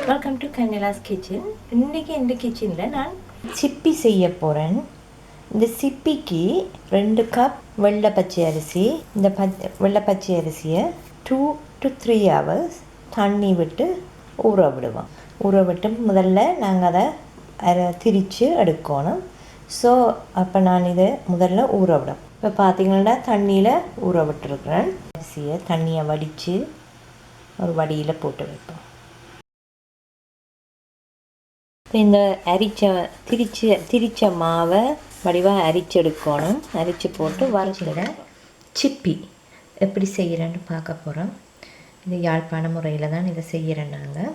Welcome to Nila's kitchen. இன்றைக்கி இந்த கிச்சனில் நான் சிப்பி செய்ய போகிறேன். இந்த சிப்பிக்கு 2 கப் வெள்ளை பச்சை அரிசி. இந்த வெள்ளை பச்சை அரிசியை 2 to 3 hours தண்ணி விட்டு ஊற விடுவோம். ஊற விட்டு முதல்ல நாங்கள் அதை திரித்து எடுக்கணும். ஸோ அப்போ நான் இதை முதல்ல ஊற விடும். இப்போ பார்த்தீங்கன்னா தண்ணியில் ஊற விட்டுருக்குறேன். அரிசியை தண்ணியை வடித்து ஒரு வடியில் போட்டு வைப்போம். இந்த திரிச்ச மாவை வடிவாக அரிச்செடுக்கணும். அரிச்சு போட்டு வறுத்துட சிப்பி எப்படி செய்கிறேன்னு பார்க்க போகிறோம். இது யாழ்ப்பாண முறையில் தான் இதை செய்கிறேன். நாங்கள்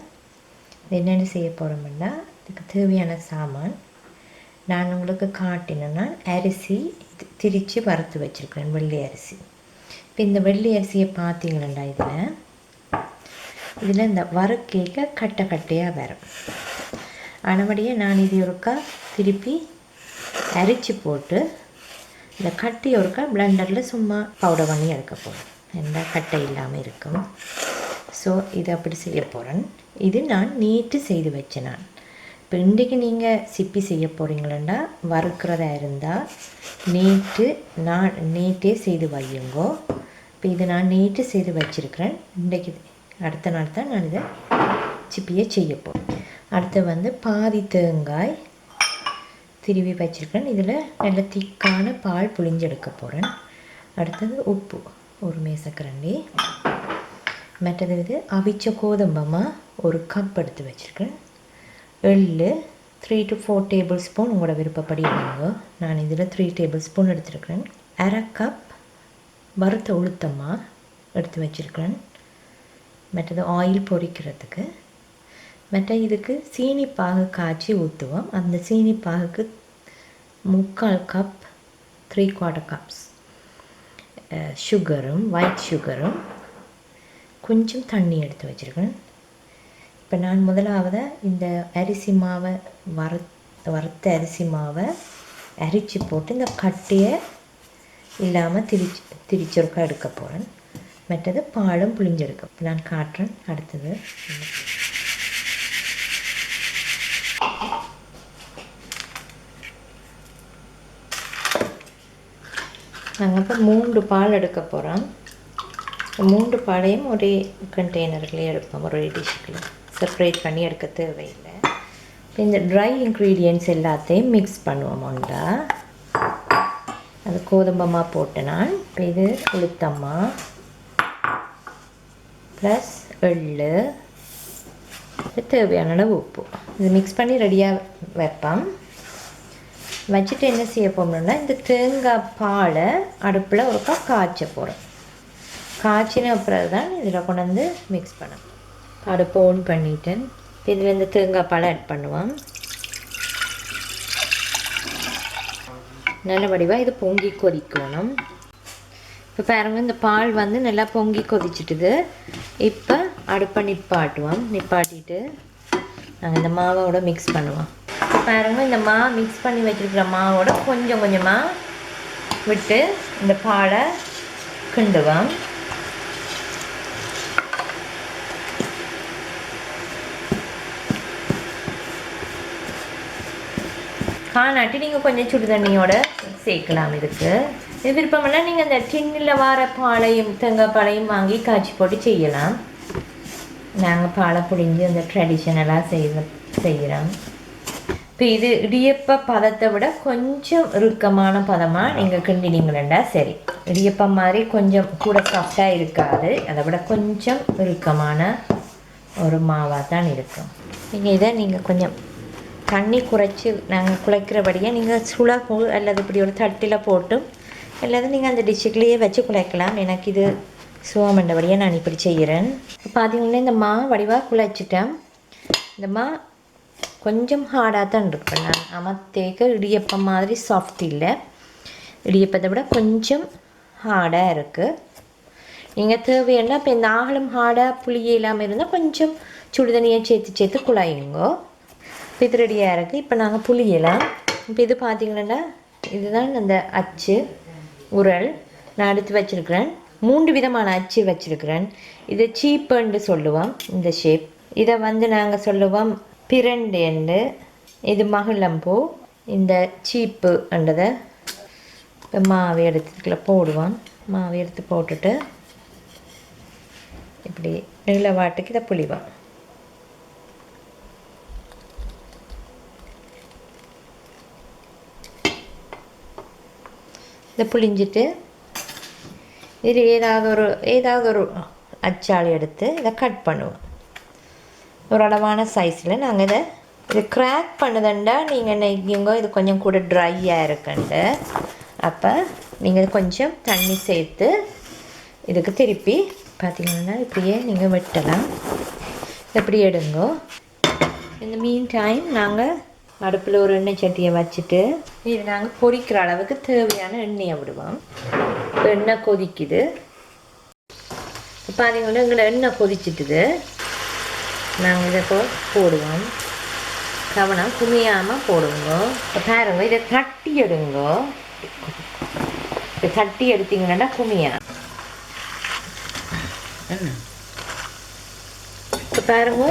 என்னென்னு செய்ய போகிறோம்னா இதுக்கு தேவையான சாமான் நான் உங்களுக்கு காட்டினேன்னா அரிசி திரித்து வறுத்து வச்சுருக்கிறேன், வெள்ளை அரிசி. இப்போ இந்த வெள்ளை அரிசியை பார்த்தீங்களா, இதில் இந்த வறுக்கேக்க கட்டை கட்டையாக வரும். ஆனபடியே நான் இது ஒருக்கா திருப்பி அரிச்சு போட்டு இந்த கட்டி ஒருக்கா பிளெண்டரில் சும்மா பவுடர் பண்ணி எடுக்க போகிறேன். எந்த கட்டை இல்லாமல் இருக்கும். ஸோ இதை அப்படி செய்ய போகிறேன். இது நான் நீட்டு செய்து வச்சேன். நான் இப்போ இன்றைக்கு நீங்கள் சிப்பி செய்ய போகிறீங்களா வறுக்கிறதா இருந்தால் நீட்டே செய்து வையுங்கோ. இப்போ இது நான் நீட்டு செய்து வச்சுருக்கிறேன். இன்றைக்கு அடுத்த நாள் தான் நான் இதை சிப்பியை செய்ய போகிறேன். அடுத்து பாதி தேங்காய் திருவி வச்சுருக்கேன். இதில் நல்ல திக்கான பால் புளிஞ்செடுக்க போகிறேன். அடுத்தது உப்பு ஒரு மேசக்கரண்டி. மற்றது அவிச்ச கோதும்பமாக ஒரு கப் எடுத்து வச்சுருக்கேன். எள்ளு 3 to 4 டேபிள் ஸ்பூன் உங்களோட விருப்பப்படி எடுங்க. நான் இதில் 3 டேபிள் ஸ்பூன் எடுத்துருக்கிறேன். அரை கப் வறுத்த உளுத்தமாக எடுத்து வச்சுருக்கிறேன். மற்றது ஆயில் பொரிக்கிறதுக்கு. மற்ற இதுக்கு சீனி பாகு காய்ச்சி ஊற்றுவோம். அந்த சீனி பாகுக்கு 3/4 கப் 3/4 கப்ஸ் சுகரும் ஒயிட் சுகரும் கொஞ்சம் தண்ணி எடுத்து வச்சுருக்கேன். இப்போ நான் முதலாவது இந்த அரிசி மாவை வறுத்த அரிசி மாவை அரிச்சு போட்டு இந்த கட்டையை இல்லாமல் திரிச்சொருக்கா எடுக்க போகிறேன். மற்றது பாலும் புளிஞ்செடுக்க நான் காட்டுறேன். அடுத்தது நாங்கள் இப்போ 3 பால் எடுக்க போகிறோம். 3 பாலையும் ஒரே கண்டெய்னர்லேயே எடுப்போம். ஒரு டிஷ்ஷுக்குள்ள செப்பரேட் பண்ணி எடுக்க தேவையில்லை. இந்த ட்ரை இன்க்ரீடியன்ட்ஸ் எல்லாத்தையும் மிக்ஸ் பண்ணுவோம். உண்டா அது கோதும்பமாக போட்டு நான் இப்போ இது உளுத்தம்மா ப்ளஸ் எள்ளு தேவையான அளவு உப்பு இது மிக்ஸ் பண்ணி ரெடியாக வைப்போம். வச்சுட்டு என்ன செய்ய போகணுன்னா இந்த தேங்காய் பாலை அடுப்பில் ஒருக்கா காய்ச்ச போகிறோம். காய்ச்சின அப்புறம் தான் இதில் கொண்டு வந்து மிக்ஸ் பண்ணணும். அடுப்பை ஓன் பண்ணிவிட்டேன். இதில் இந்த தேங்காய் பாலை ஆட் பண்ணுவோம். நல்ல வடிவாக இது பொங்கி கொதிக்கணும். இப்போ பாருங்கள் இந்த பால் நல்லா பொங்கி கொதிச்சிட்டுது. இப்போ அடுப்பை நிப்பாட்டிட்டு நாங்கள் இந்த மாவோட மிக்ஸ் பண்ணுவோம். பாருங்கள் இந்த மிக்ஸ் பண்ணி வச்சுருக்கிற மாவோட கொஞ்சம் கொஞ்சமாக விட்டு இந்த பாலை கிண்டுவோம். காணாட்டி நீங்கள் கொஞ்சம் சுடு தண்ணியோட சேர்க்கலாம். இது விருப்பமெல்லாம் நீங்கள் அந்த டின்னில் வர பாலையும் தேங்காய் பாலையும் வாங்கி காய்ச்சி போட்டு செய்யலாம். நாங்கள் பாலை புழிஞ்சு அந்த ட்ரெடிஷ்னலாக செய்கிறோம். இப்போ இது இடியப்ப பதத்தை விட கொஞ்சம் இறுக்கமான பதமாக நீங்கள் கிண்டினீங்களா சரி. இடியப்பம் மாதிரி கொஞ்சம் கூட சாஃப்டாக இருக்காது. அதை விட கொஞ்சம் இறுக்கமான ஒரு மாவாக தான் இருக்கும். நீங்கள் கொஞ்சம் தண்ணி குறைச்சி நாங்கள் குழைக்கிறபடியே நீங்கள் சுளகு அல்லது இப்படி ஒரு தட்டில் போட்டு அல்லது நீங்கள் அந்த டிஷ்ஷுக்குள்ளேயே வச்சு குழைக்கலாம். எனக்கு இது சுவமண்டபடியாக நான் இப்படி செய்கிறேன். பார்த்தீங்கன்னா இந்த வடிவாக குழைச்சிட்டேன். இந்த கொஞ்சம் ஹார்டாக தான் இருக்கு. நான் அமத்தேக்க இடியப்பம் மாதிரி சாஃப்ட் இல்லை. இடியப்பத்தை விட கொஞ்சம் ஹார்டாக இருக்குது. நீங்கள் தேவையான இப்போ இந்த ஆகலும் ஹார்டாக புளியே இல்லாமல் இருந்தால் கொஞ்சம் சுடுதண்ணியை சேர்த்து குழாயுங்கோ. இப்போ இது ரெடியாக இருக்குது. இப்போ நாங்கள் புளியலாம். இப்போ இது பார்த்திங்கன்னா இதுதான் அந்த அச்சு உரல் நான் எடுத்து வச்சுருக்கிறேன். 3 விதமான அச்சு வச்சுருக்கிறேன். இது சீப்புன்னு சொல்லுவோம். இந்த ஷேப் இதை வந்து நாங்கள் சொல்லுவோம் பிரண்டேண்டு. இது மகிழம்பூ. இந்த சீப்புன்றதை இப்போ மாவு எடுத்துக்குள்ள போடுவோம். மாவு எடுத்து போட்டுட்டு இப்படி நீளவாட்டுக்கு இதை புளிவோம். இதை புளிஞ்சிட்டு இது ஏதாவது ஒரு அச்சாளி எடுத்து இதை கட் பண்ணுவோம். ஒரு அளவான சைஸில் நாங்கள் இது கிராக் பண்ணுதுண்டா நீங்கள் நினைக்கிங்க இது கொஞ்சம் கூட ட்ரையாக இருக்குண்டு. அப்போ நீங்கள் கொஞ்சம் தண்ணி சேர்த்து இதுக்கு திருப்பி பார்த்தீங்கன்னா இப்படியே நீங்கள் வெட்டலாம். இப்படி எடுங்கோ. இந்த மீன் டைம் நாங்கள் அடுப்பில் ஒரு எண்ணெய் சட்டியை வச்சுட்டு இது நாங்கள் பொரிக்கிற அளவுக்கு தேவையான எண்ணெயை விடுவோம். எண்ணெய் கொதிக்குது. பார்த்தீங்கன்னா எங்களை எண்ணெய் கொதிச்சிட்டுது. நாங்கள் இதை போடுவோம். கவனம் குமியாமல் போடுங்க. இப்போ பாருங்க இதை தட்டி எடுங்க. இதை தட்டி எடுத்தீங்கன்னா குமியா. இப்போ பாருங்க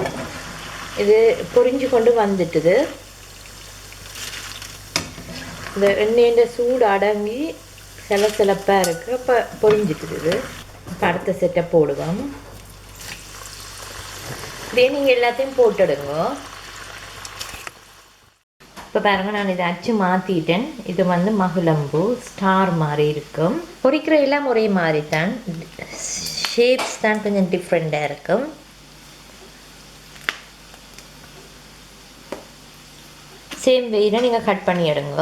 இது பொரிஞ்சு கொண்டு வந்துட்டுது. இந்த எண்ணெயின் சூடு அடங்கி சிலப்பாக இருக்குது. இப்போ பொரிஞ்சிட்டுது. இப்போ அடுத்த செட்டை போடுவோம். இதே நீங்கள் எல்லாத்தையும் போட்டுடுங்க. இப்போ பாருங்கள் நான் இதை அச்சு மாற்றிட்டேன். இது வந்து மகிழம்பூ ஸ்டார் மாதிரி இருக்கும். பொரிக்கிற எல்லாம் ஒரே மாதிரி தான், ஷேப்ஸ் தான் கொஞ்சம் டிஃப்ரெண்ட்டாக இருக்கும். சேம் வெயில நீங்கள் கட் பண்ணி எடுங்க.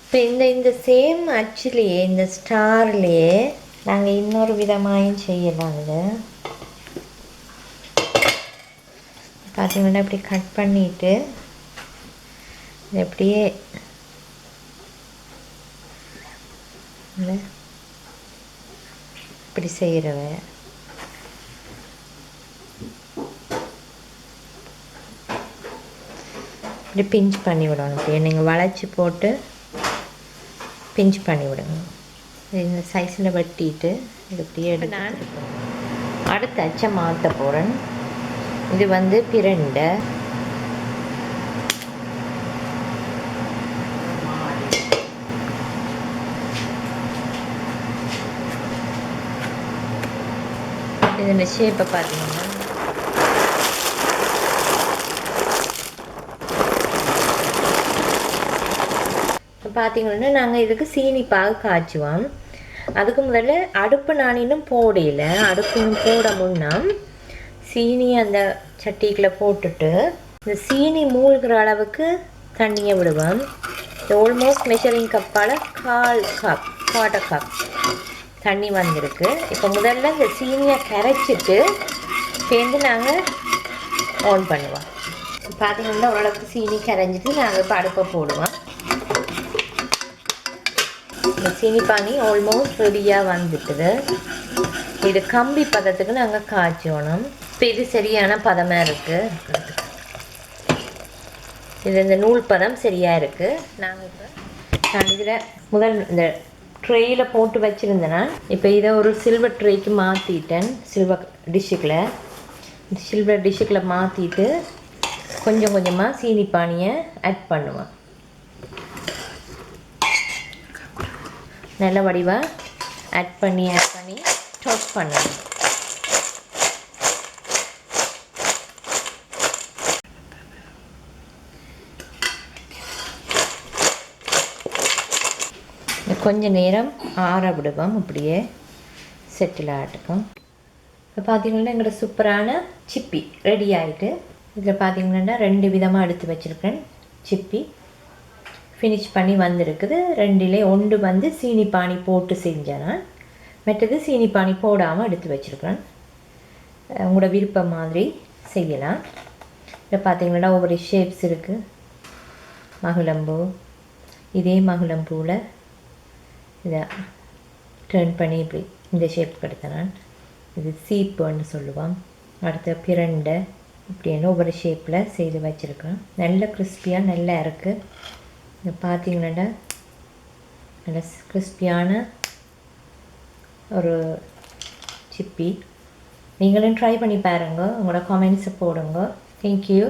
இப்போ இந்த சேம் அச்சுலேயே இந்த ஸ்டார்லேயே நாங்கள் இன்னொரு விதமாகவும் செய்யலாம். இதை பார்த்தீங்கன்னா இப்படி கட் பண்ணிவிட்டு எப்படியே இப்படி செய்கிறவ இப்படி பிஞ்ச் பண்ணி விடணும். இப்படியே நீங்கள் வளைச்சி போட்டு பிஞ்ச் பண்ணி விடுங்க. இந்த சைஸில் வெட்டிட்டு இது இப்படியே எடுத்து நான் அடுத்த அச்சை மாற்ற போகிறேன். இது வந்து பிரண்டை. இதில் ஷேப்பை பார்த்தீங்கன்னா பார்த்தீங்கன்னா நாங்கள் இதுக்கு சீனி பாகு காய்ச்சுவோம். அதுக்கு முதல்ல அடுப்பு நான் இன்னும் போடையில. அடுப்பு இன்னும் போட முன்னா சீனி அந்த சட்டிக்குள்ளே போட்டுட்டு இந்த சீனி மூழ்கிற அளவுக்கு தண்ணியை விடுவோம். ஆல்மோஸ்ட் மெஷரிங் கப்பால் 1/4 கப் தண்ணி வந்திருக்கு. இப்போ முதல்ல இந்த சீனியை கரைச்சிட்டு சேர்ந்து நாங்கள் ஆன் பண்ணுவோம். பார்த்தீங்கன்னா ஓரளவுக்கு சீனி கரைஞ்சிட்டு நாங்கள் இப்போ அடுப்பை போடுவோம். இந்த சீனி பானி ஆல்மோஸ்ட் ரெடியாக வந்துட்டுது. இது கம்பி பதத்துக்கு நாங்கள் காய்ச்சணும். இப்போ இது சரியான பதமாக இருக்குது. இது இந்த நூல் பதம் சரியாக இருக்குது. நான் இதில் முதல் இந்த ட்ரேயில் போட்டு வச்சுருந்தேன்னா இப்போ இதை ஒரு சில்வர் ட்ரேக்கு மாற்றிட்டேன். சில்வர் டிஷ்ஷுக்குள்ளே மாற்றிட்டு கொஞ்சம் கொஞ்சமாக சீனி பானியை ஆட் பண்ணுவேன். நல்ல வடிவாக ஆட் பண்ணி டோஸ்ட் பண்ணுவேன். கொஞ்சம் நேரம் ஆற விடுவோம். அப்படியே செட்டில் ஆகிட்டுக்கும். இப்போ பார்த்தீங்கன்னா எங்களோட சூப்பரான சிப்பி ரெடி ஆகிட்டு. இதில் பார்த்தீங்கன்னா 2 விதமாக எடுத்து வச்சுருக்கேன். சிப்பி ஃபினிஷ் பண்ணி வந்திருக்குது. 2லே ஒன்று வந்து சீனி பானி போட்டு செஞ்சேன்னா, மற்றது சீனி பானி போடாமல் எடுத்து வச்சுருக்கேன். உங்களோட விருப்பம் மாதிரி செய்யலாம். இதில் பார்த்தீங்கன்னா ஒவ்வொரு ஷேப்ஸ் இருக்குது. மகிழம்பூ, இதே மகிழம்பூவில் இதை டர்ன் பண்ணி இப்படி இந்த ஷேப் எடுத்தேன். இது சீப்புன்னு சொல்லுவான். அடுத்த பிரண்டை இப்படின்னு ஒவ்வொரு ஷேப்பில் செய்து வச்சுருக்கேன். நல்ல கிறிஸ்பியாக நல்லா இருக்குது. இதை பார்த்தீங்கன்னா நல்ல கிறிஸ்பியான ஒரு சிப்பி. நீங்களும் ட்ரை பண்ணி பாருங்க, உங்களோட கமெண்ட்ஸை போடுங்க. தேங்க்யூ.